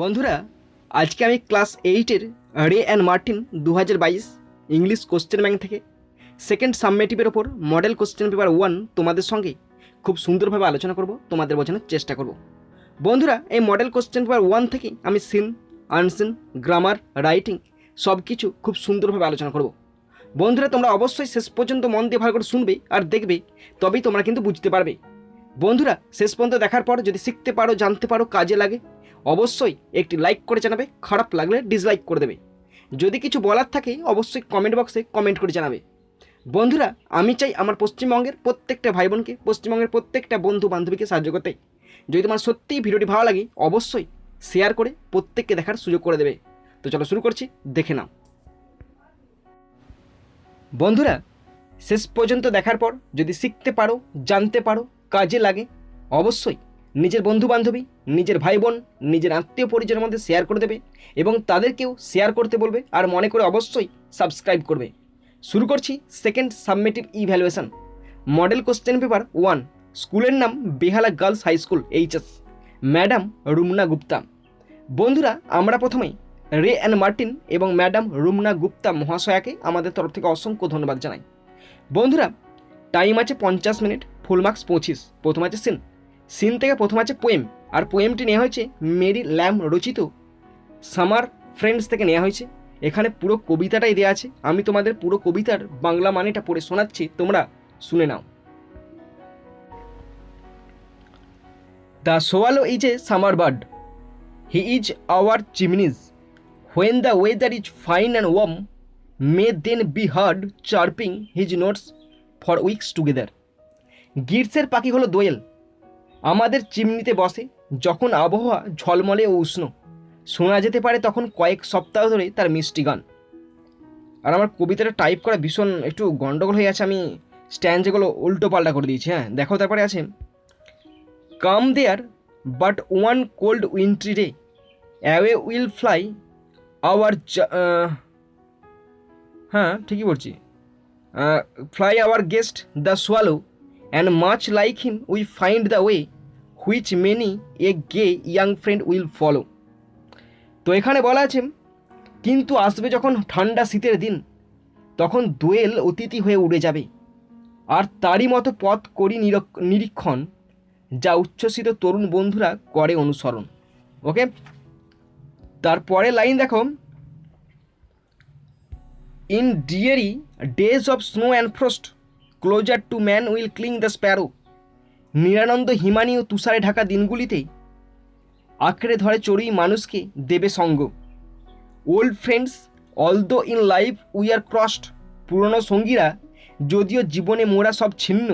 বন্ধুরা আজকে আমি ক্লাস 8-এর রে and Martin 2022 English question bank থেকে সেকেন্ড সাবমেটিভের ওপর মডেল কোশ্চেন পেপার 1 তোমাদের সঙ্গে খুব সুন্দরভাবে আলোচনা করব, তোমাদের বোঝানোর চেষ্টা করব। বন্ধুরা এই মডেল কোশ্চেন পেপার 1 থেকে আমি সিন, আনসিন, গ্রামার, রাইটিং সব কিছু খুব সুন্দরভাবে আলোচনা করব। বন্ধুরা তোমরা অবশ্যই শেষ পর্যন্ত মন দিয়ে ভালো করে শুনবে আর দেখবে, তবেই তোমরা কিন্তু বুঝতে পারবে। বন্ধুরা শেষ পর্যন্ত দেখার পর যদি শিখতে পারো, জানতে পারো, কাজে লাগে, অবশ্যই একটি লাইক করে জানাবে, খারাপ লাগলে ডিসলাইক করে দেবে। যদি কিছু বলার থাকে অবশ্যই কমেন্ট বক্সে কমেন্ট করে জানাবে। বন্ধুরা আমি চাই আমার পশ্চিমবঙ্গের প্রত্যেকটা ভাই বোনকে, পশ্চিমবঙ্গের প্রত্যেকটা বন্ধু বান্ধবীকে সাহায্য করতে। যদি তোমার সত্যিই ভিডিওটি ভালো লাগে অবশ্যই শেয়ার করে প্রত্যেককে দেখার সুযোগ করে দেবে। তো চলো শুরু করছি, দেখে নাও। বন্ধুরা শেষ পর্যন্ত দেখার পর যদি শিখতে পারো, জানতে পারো, কাজে লাগে, অবশ্যই নিজের বন্ধু বান্ধবী, নিজের ভাই বোন, নিজের আত্মীয় পরিজনের মধ্যে শেয়ার করে দেবে এবং তাদেরকেও শেয়ার করতে বলবে। আর মনে করে অবশ্যই সাবস্ক্রাইব করবে। শুরু করছি second summative evaluation model question paper 1। স্কুলের নাম Behala girls high school HS, madam Rumna Gupta. বন্ধুরা আমরা প্রথমেই রে অ্যান্ড মার্টিন এবং ম্যাডাম রুমনা গুপ্তা মহাশয়াকে আমাদের তরফ থেকে অসংখ্য ধন্যবাদ জানাই। বন্ধুরা টাইম আছে 50 মিনিট, ফুল মার্কস 25। প্রথম আছে সিন, সিন থেকে প্রথম আছে পোয়েম, আর পোয়েমটি নেওয়া হয়েছে মেরি ল্যাম রচিত সামার ফ্রেন্ডস থেকে নেওয়া হয়েছে। এখানে পুরো কবিতাটাই দেওয়া আছে, আমি তোমাদের পুরো কবিতার বাংলা মানেটা পড়ে শোনাচ্ছি, তোমরা শুনে নাও। The swallow is a summer bird, he is our chimneys, when the weather is fine and warm, may then be heard chirping his notes for weeks together. গ্রীষ্মের পাখি হলো দোয়েল, আমাদের চিমনিতে বসে যখন আবহাওয়া ঝলমলে ও উষ্ণ, শোনা যেতে পারে তখন কয়েক সপ্তাহ ধরে তার মিষ্টি গান। আর আমার কবিতাটা টাইপ করা ভীষণ একটু গন্ডগোল হয়ে আছে, আমি স্ট্যান্ডগুলো উল্টো পাল্টা করে দিয়েছি। হ্যাঁ দেখো, তারপরে আছে come there but one cold wintry day, away will fly our, হ্যাঁ ঠিকই বলছি, fly our guest the swallow, and much like him we find the way which many a gay young friend will follow। তো এখানে বলা আছে কিন্তু আসবে যখন ঠান্ডা শীতের দিন, তখন দোয়েল অতিথি হয়ে উড়ে যাবে, আর তারই মতো পথ করি নিরীক্ষণ, যা উচ্ছ্বসিত তরুণ বন্ধুরা করে অনুসরণ। ওকে, তারপরে লাইন দেখো, in dreary days of snow and frost closer to man will cling the sparrow. নিরানন্দ হিমানী ও তুষারে ঢাকা দিনগুলিতে আঁকড়ে ধরে চড়ুই মানুষকে দেবে সঙ্গ। Old friends although in life we are crossed, পুরনো সঙ্গীরা যদিও জীবনে মোরা সব ছিন্ন,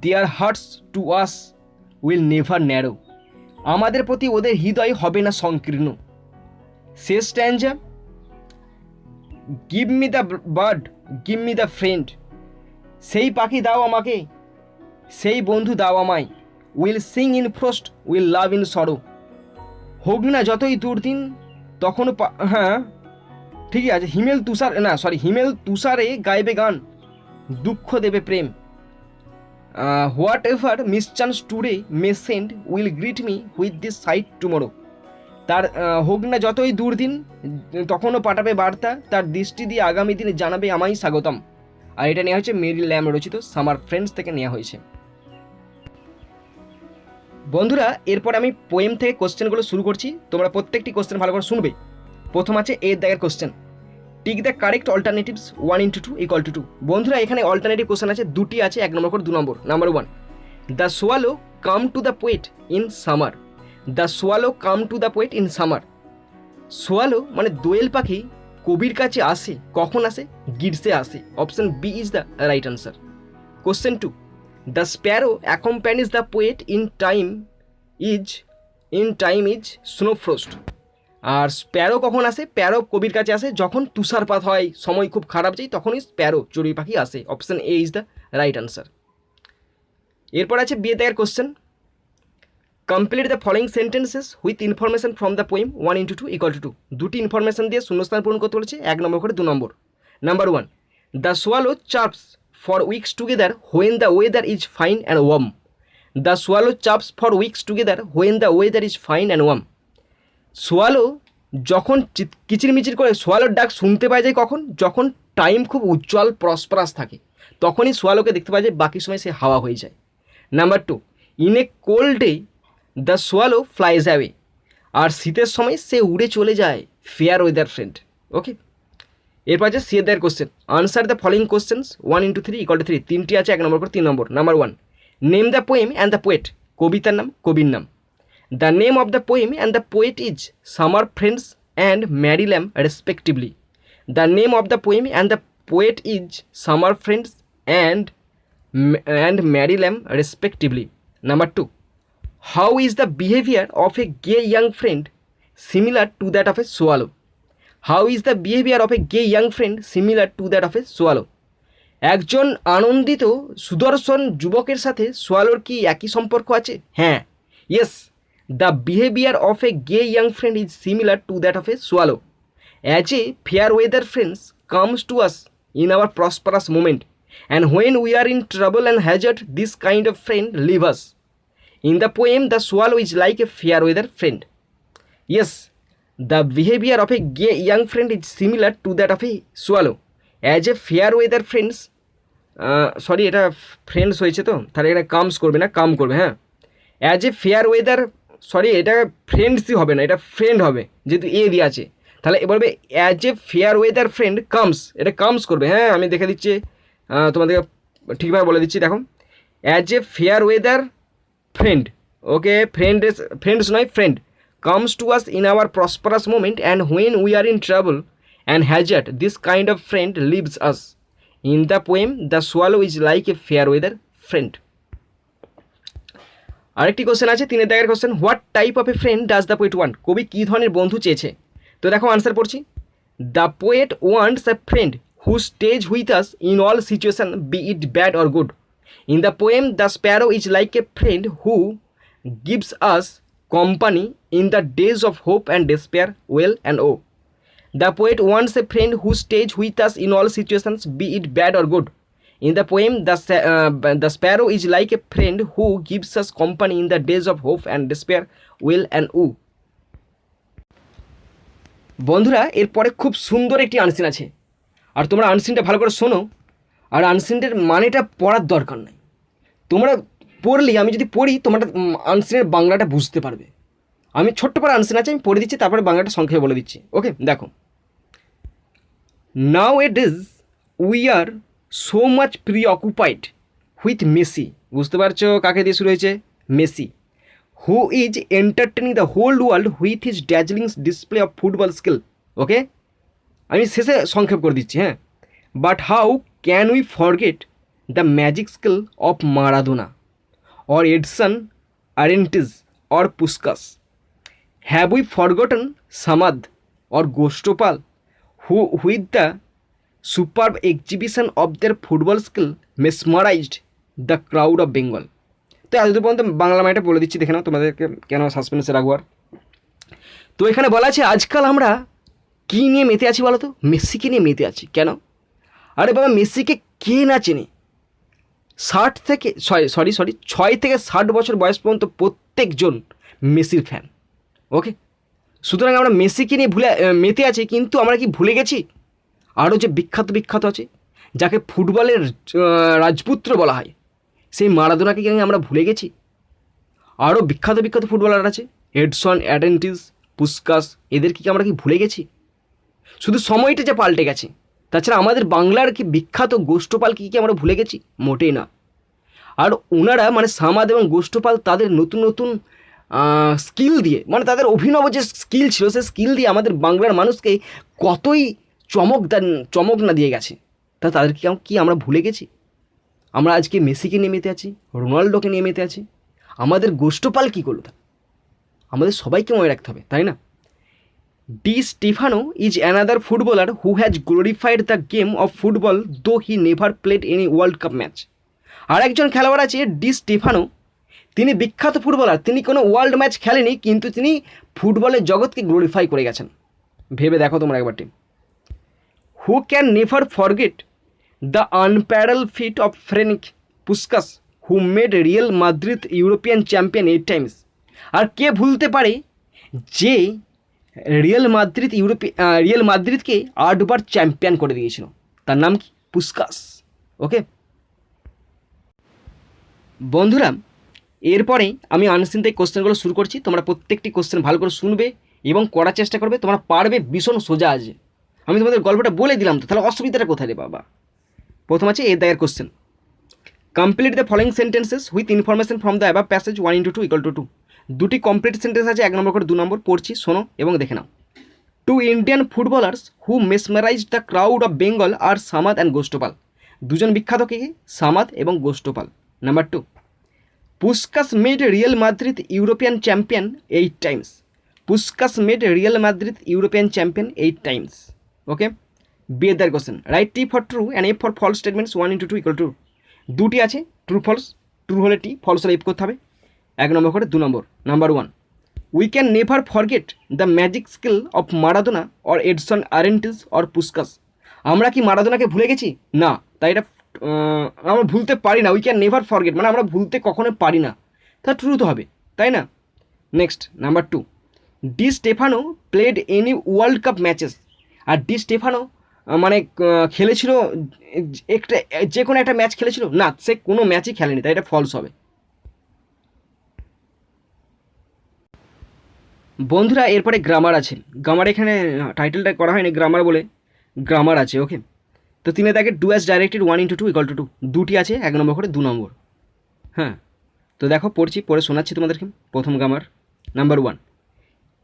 their hearts to us will never narrow, আমাদের প্রতি ওদের হৃদয় হবে না সংকীর্ণ। শেষ stanza, give me the bird give me the friend, সেই পাখি দাও আমাকে, সেই বন্ধু দাও আমায়, will sing in frost will love in সরো। হোক না যতই দুর্দিন তখনও, হ্যাঁ ঠিকই আছে, হিমেল তুষারে গাইবে গান, দুঃখ দেবে প্রেম। Whatever mischance today may send will greet me with this sight tomorrow. তার হোক না যতই দুর্দিন তখনও পাঠাবে বার্তা, তার দৃষ্টি দিয়ে আগামী দিনে জানাবে আমায় স্বাগতম। আর এটা নেওয়া হয়েছে মেরি ল্যাম রচিত সামার ফ্রেন্ডস থেকে নেওয়া হয়েছে। বন্ধুরা এরপর আমি পোয়েম থেকে কোশ্চেনগুলো শুরু করছি, তোমরা প্রত্যেকটি কোশ্চেন ভালো করে শুনবে। প্রথম আছে এর দাগের question, tick the correct alternatives 1 into 2 = 2। বন্ধুরা এখানে অল্টারনেটিভ কোশ্চেন আছে দুটি আছে, 1 নম্বর করে 2 নম্বর। Number 1, the swallow come to the poet in summer. The swallow come to the poet in summer. Swallow মানে দোয়েল পাখি কবির কাছে আসে, কখন আসে? গ্রীষ্মে আসে। Option B is the right answer. Question 2, the sparrow accompanies the poet in time is snow frost. আর স্প্যারো কখন আসে? প্যারো কবির কাছে আসে যখন তুষারপাত হয়, সময় খুব খারাপ যায়, তখনই স্প্যারো চড়ুই পাখি আসে। Option A is the right answer. এরপর আছে বি এর question, complete the following sentences with information from the poem 1 into 2 = 2। দুটি ইনফরমেশন দিয়ে শূন্যস্থান পূরণ করতে বলেছে, 1 নম্বর করে 2 নম্বর। Number 1, the swallow chirps for weeks together when the weather is fine and warm. The swallow chirps for weeks together when the weather is fine and warm. Swallow যখন কিচিরমিচির করে সোয়ালোর ডাক শুনতে পাওয়া যায় কখন, যখন টাইম খুব উজ্জ্বল প্রসপারাস থাকে, তখনই সোয়ালোকে দেখতে পাওয়া যায়, বাকি সময় সে হাওয়া হয়ে যায়। Number 2, in a cold day the swallow flies away, আর শীতের সময় সে উড়ে চলে যায়, ফেয়ার ওয়েদার ফ্রেন্ড। ওকে, এরপর আছে সি এর question, answer the following questions 1 × 3 = 3, 3টি আছে, 1 নম্বর করে 3 নম্বর। Number 1, name the poem and the poet, কবিতার নাম, কবির নাম। The name of the poem and the poet is summer friends and Mary Lamb respectively. The name of the poem and the poet is summer friends and Mary Lamb respectively. Number 2, how is the behaviour of a gay young friend similar to that of a swallow? How is the behaviour of a gay young friend similar to that of a swallow? একজন আনন্দিত সুদর্শন যুবকের সাথে সোয়ালোর কি একই সম্পর্ক আছে? হ্যাঁ, yes, the behaviour of a gay young friend is similar to that of a swallow. As a fair weather friends comes to us in our prosperous moment, and when we are in trouble and hazard, this kind of friend leave us. In the poem, the swallow is like a fair weather friend. Yes, the behavior of a gay young friend is similar to that of a swallow. As a fair weather friends, sorry এটা friends হয়েছে তো, তাহলে এটা comes করবে না, কাম করবে। হ্যাঁ, as a fair weather, sorry এটা ফ্রেন্ডসই হবে না, এটা ফ্রেন্ড হবে, যেহেতু এ দিয়ে আছে, তাহলে এ বলবে as a fair weather friend comes, এটা কামস করবে। হ্যাঁ, আমি দেখে দিচ্ছি, তোমাদেরকে ঠিকভাবে বলে দিচ্ছি, দেখো, as a fair weather friend, okay, friends নয়, friend, comes to us in our prosperous moment, and when we are in trouble and hazard, this kind of friend leaves us. In the poem, the swallow is like a fair weather friend. আরেকটি question আছে, 3 দাগের question, what type of a friend does the poet want? কবি কী ধরনের বন্ধু চেয়েছে? তো দেখো আনসার পড়ছি, the poet wants a friend who stays with us in all situation, be it bad or good. In the poem, the sparrow is like a friend who gives us company in the days of hope and despair, well and woe. The poet wants a friend who stays with us in all situations, be it bad or good. In the poem, the sparrow is like a friend who gives us company in the days of hope and despair, well and woe. বন্ধুরা, এরপরে খুব সুন্দর একটি unseen আছে, আর তোমরা আনসিনটা ভালো করে শোনো, আর আনসিনের মানেটা পড়ার দরকার নাই, তোমরা পড়লেই, আমি যদি পড়ি তোমরা আনসিনের বাংলাটা বুঝতে পারবে। আমি ছোট্ট করে আনসিন আছে, আমি পড়ে দিচ্ছি, তারপরে বাংলাটা সংক্ষেপে বলে দিচ্ছি। ওকে, দেখো, now it is we are so much preoccupied with Messi, বুঝতে পারছো কাকে দিয়ে শুরু হয়েছে? Messi, who is entertaining the whole world with his dazzling display of football skill. Okay, আমি শেষে সংক্ষেপ করে দিচ্ছি। হ্যাঁ, but how can we forget the magic skill of Maradona or Edson Arantes or Puskas? Have we forgotten Samad or Gostopal, who with the superb exhibition of their football skill mesmerized the crowd of Bengal? তো এতদূর পর্যন্ত বাংলা মাইটা বলে দিচ্ছি, দেখে নাও, তোমাদেরকে কেন সাসপেন্সে রাখবো। আর তো এখানে বলা আছে, আজকাল আমরা কী নিয়ে মেতে আছি বলো তো? মেসিকে নিয়ে মেতে আছি। কেন? আরে বাবা, মেসিকে কে না চেনে? 6 থেকে 60 বছর বয়স পর্যন্ত প্রত্যেকজন মেসির ফ্যান। ওকে, সুতরাং আমরা মেসিকে নিয়ে মেতে আছি, কিন্তু আমরা কি ভুলে গেছি আরও যে বিখ্যাত আছে, যাকে ফুটবলের রাজপুত্র বলা হয়, সেই মারাদোনাকে কি আমরা ভুলে গেছি? আরও বিখ্যাত ফুটবলার আছে, এডসন অ্যারেন্টিস, পুস্কাস, এদেরকে কি আমরা কি ভুলে গেছি? শুধু সময়টা যে পাল্টে গেছে, তাছাড়া আমাদের বাংলার কি বিখ্যাত গোষ্ঠপাল কি আমরা ভুলে গেছি? মোটেই না। আর ওনারা মানে সামাদ এবং গোষ্ঠপাল তাদের নতুন স্কিল দিয়ে, মানে তাদের অভিনব যে স্কিল ছিল, সেই স্কিল দিয়ে আমাদের বাংলার মানুষকে কতই চমক না দিয়ে গেছে, তা তাদেরকে কি আমরা ভুলে গেছি? আমরা আজকে মেসিকে নিয়ে মেতে আছি, রোনাল্ডোকে নিয়ে মেতে আছি, আমাদের গোষ্ঠপাল কী করলো? আমাদের সবাইকে মনে রাখতে হবে, তাই না? Di Stefano is another footballer who has glorified the game of football though he never played any world cup match. আর একজন খেলোয়াড় আছে ডি স্টিফানো, তিনি বিখ্যাত ফুটবলার, তিনি কোনো ওয়ার্ল্ড ম্যাচ খেলেনি, কিন্তু তিনি ফুটবলের জগৎকে গ্লোরিফাই করে গেছেন। ভেবে দেখো তোমরা একবার team. Who can never forget the unparalleled feat of Ferenc Puskas who made Real Madrid European champion 8 times. আর কে ভুলতে পারে যে রিয়েল মাদ্রিদকে 8বার চ্যাম্পিয়ন করে দিয়েছিল। তার নাম কি? পুস্কাস। ওকে বন্ধুরা, এরপরে আমি আনসিন থেকে কোশ্চেনগুলো শুরু করছি। তোমরা প্রত্যেকটি কোশ্চেন ভালো করে শুনবে এবং করার চেষ্টা করবে। তোমরা পারবে, ভীষণ সোজা আছে। আমি তোমাদের গল্পটা বলে দিলাম তো, তাহলে অসুবিধাটা কোথায় রে বাবা। প্রথম আছে এর দাগের question, complete the following sentences with information from the above passage 1:2 = 2। দুটি কমপ্লিট সেন্টেন্স আছে, 1 নম্বর করে 2 নম্বর পড়ছি, শোনো এবং দেখে নাও। 2 Indian footballers who mesmerized the crowd of Bengal আর সামাদ অ্যান্ড গোস্টপাল। দুজন বিখ্যাত কে? সামাদ এবং Gosthapal. Number 2, Puskas made Real Madrid European champion 8 times. Puskas made Real Madrid European champion 8 times. Okay, B এর question, write T for true and F for false statements 1:2 = 2। দুটি আছে, true false, true হলে টি, false হলে F করতে হবে। 1 নম্বর করে 2 নম্বর। Number 1, we can never forget the magic skill of Maradona or Edson Arantes or Puskas. আমরা কি মারাদোনাকে ভুলে গেছি? না, তাই এটা আমরা ভুলতে পারি না। উই ক্যান নেভার ফরগেট মানে আমরা ভুলতে কখনো পারি না, তা ট্রু তো হবে, তাই না? Next number 2, Di Stefano played any world cup matches. আর ডি স্টেফানো মানে খেলেছিল একটা, যে কোনো একটা ম্যাচ খেলেছিল? না, সে কোনো ম্যাচই খেলেনি, তাই এটা ফলস হবে। বন্ধুরা এরপরে গ্রামার আছে। গ্রামার এখানে টাইটেলটা করা হয়নি, গ্রামার বলে গ্রামার আছে। ওকে, তো 3 দাগে ডু অ্যাজ ডাইরেক্টেড 1:2 = 2। দুটি আছে, 1 নম্বর করে 2 নম্বর। হ্যাঁ, তো দেখো পড়ছি, পড়ে শোনাচ্ছি তোমাদেরকে। প্রথম grammar, number 1,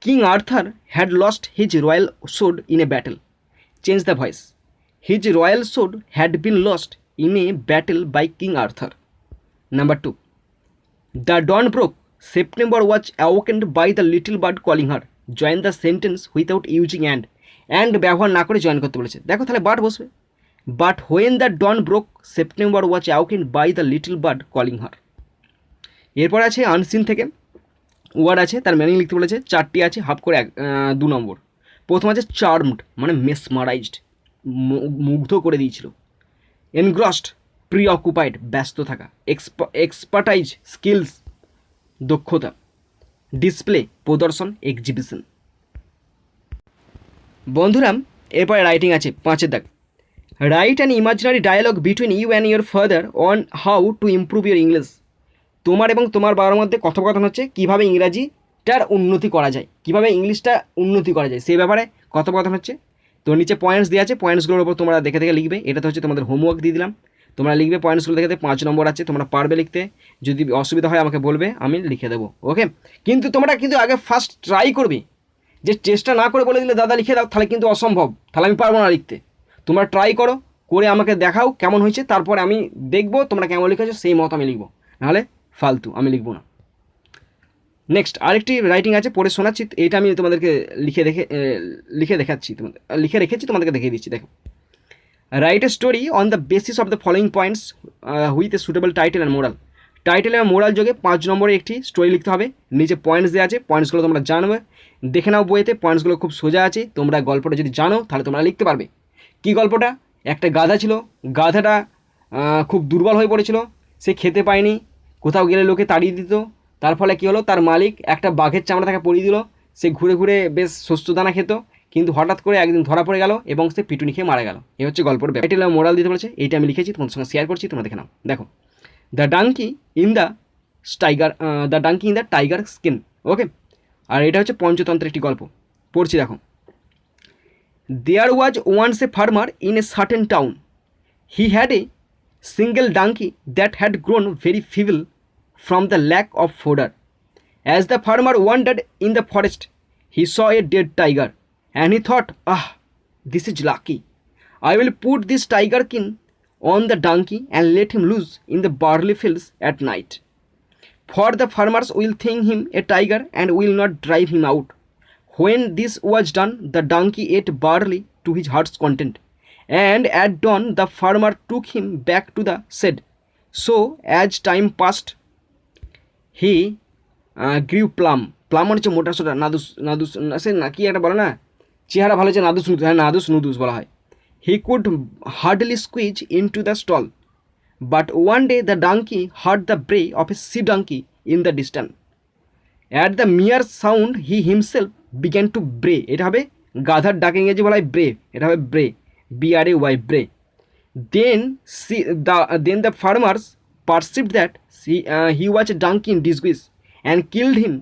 King Arthur had lost his royal sword in a battle. Change the voice. His royal sword had been lost in a battle by King Arthur. Number 2, the dawn broke, September was awakened by the little bird calling her. Join the sentence without using and ব্যবহার না করে join করতে বলেছে। দেখো তাহলে but বসবে। But when the dawn broke September was awakened by the little bird calling her. এরপর আছে আনসিন থেকে ওয়ার্ড আছে, তার মিনিং লিখতে বলেছে। 4টি আছে, হাফ করে 2 নম্বর। প্রথম আছে চার্মড মানে মেসমারাইজড, মুগ্ধ করে দিয়েছিল। এনগ্রসড প্রি অকুপাইড ব্যস্ত থাকা। এক্সপার্টাইজ স্কিলস দক্ষতা। ডিসপ্লে প্রদর্শন, এক্সিবিশন। বন্ধুরা এরপরে রাইটিং আছে 5 দাগ, write an imaginary dialogue between you and your father on how to improve your English. তোমার এবং তোমার বাবার মধ্যে কথোপকথন হচ্ছে কীভাবে ইংরাজিটার উন্নতি করা যায়, কীভাবে ইংলিশটা উন্নতি করা যায় সেই ব্যাপারে কথোপকথন হচ্ছে। তো নিচে পয়েন্টস দেওয়া আছে, পয়েন্টসগুলোর উপর তোমরা দেখে দেখে লিখবে। এটা তো হচ্ছে তোমাদের হোমওয়ার্ক দিয়ে দিলাম, তোমরা লিখবে পয়েন্টসগুলো দেখে। 5 নম্বর আছে, তোমরা পারবে লিখতে। যদি অসুবিধা হয় আমাকে বলবে, আমি লিখে দেবো। ওকে, কিন্তু তোমরা কিন্তু আগে ফার্স্ট ট্রাই করবে। যে চেষ্টা না করে বলে দিলে দাদা লিখে দাও, তাহলে কিন্তু অসম্ভব, তাহলে আমি পারবো না লিখতে। তোমরা ট্রাই করো, করে আমাকে দেখাও কেমন হয়েছে, তারপরে আমি দেখবো তোমরা কেমন লিখেছো, সেই মতো আমি লিখবো, নাহলে ফালতু আমি লিখবো না। নেক্সট আরেকটি রাইটিং আছে, পড়ে শোনাচ্ছি। এটা আমি তোমাদেরকে লিখে দেখাচ্ছি, লিখে রেখেছি, তোমাদেরকে দেখিয়ে দিচ্ছি। দেখো, write a story on the basis of the following points with a suitable title and moral. Title এবং মোরাল যোগে 5 নম্বরে একটি স্টোরি লিখতে হবে। নিচে পয়েন্টস দেওয়া আছে, পয়েন্টসগুলো তোমরা জানবে, দেখে নাও বইতে। পয়েন্টসগুলো খুব সোজা আছে, তোমরা গল্পটা যদি জানো তাহলে তোমরা লিখতে পারবে। কি গল্পটা? একটা গাধা ছিল, গাধাটা খুব দুর্বল হয়ে পড়েছিল, সে খেতে পায়নি, কোথাও গেলে লোকে তাড়িয়ে দিত। তার ফলে কী হলো, তার মালিক একটা বাঘের চামড়া তাকে পরিয়ে দিল। সে ঘুরে ঘুরে বেশ শস্য দানা খেত, কিন্তু হঠাৎ করে একদিন ধরা পড়ে গেল এবং সে পিটুনি খেয়ে মারা গেল। এই হচ্ছে গল্পের টাইটেল এবং মোরাল দিতে বলেছে। এইটা আমি লিখেছি, তোমাদের সঙ্গে শেয়ার করছি, তোমরা দেখে নাও। দেখো, the donkey in the tiger skin. Okay, আর এটা হচ্ছে পঞ্চতন্ত্রের একটি গল্প, পড়ছি দেখো। There was once a farmer in a certain town. He had a single donkey that had grown very feeble from the lack of fodder. As the farmer wandered in the forest, he saw a dead tiger, and he thought, this is lucky. I will put this tiger skin on the donkey and let him loose in the barley fields at night. For the farmers will think him a tiger and will not drive him out. When this was done, the donkey ate barley to his heart's content, and at dawn the farmer took him back to the shed. So as time passed, he গ্রিউ plum হচ্ছে মোটা সোটা, নাদুস সে না কি একটা বলে না, চেহারা ভালো হচ্ছে নাদুস নুদুস, হ্যাঁ নাদুস নুদুস বলা হয়। He could hardly squeeze in to the stall, but one day the donkey heard the bray of a she donkey in the distance. At the mere sound he himself began to bray, এটা হবে গাধার ডাক ইংরেজি বলা হয় bray, এটা হবে bray, BRAY bray. Then then the farmers perceived that he was a donkey in disguise and killed him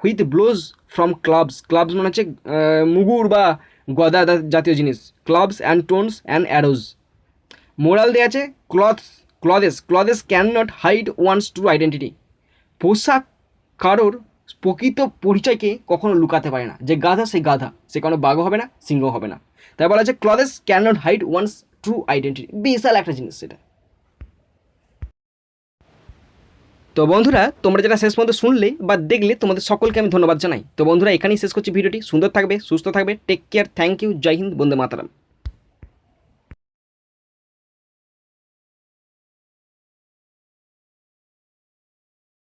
with blows from clubs. Clubs মানে হচ্ছে মুগুর বা গদা জাতীয় জিনিস, clubs and stones and arrows. Moral দেওয়া আছে clothes can not hide one's true identity. পোশাক কারোর প্রকৃত পরিচয়কে কখনো লুকাতে পারে না। যে গাধা সে গাধা, সে কোনো বাঘও হবে না, সিংহ হবে না। তাই বলা আছে clothes can not hide one's true identity, বিশাল একটা জিনিস সেটা। তো বন্ধুরা, তোমরা যেটা শেষ পর্যন্ত শুনলে বা দেখলে, তোমাদের সকলকে আমি ধন্যবাদ জানাই। তো বন্ধুরা, এখানেই শেষ করছি ভিডিওটি। সুন্দর থাকবে, সুস্থ থাকবে, টেক কেয়ার, থ্যাংক ইউ, জয় হিন্দ, বন্দে মাতারাম।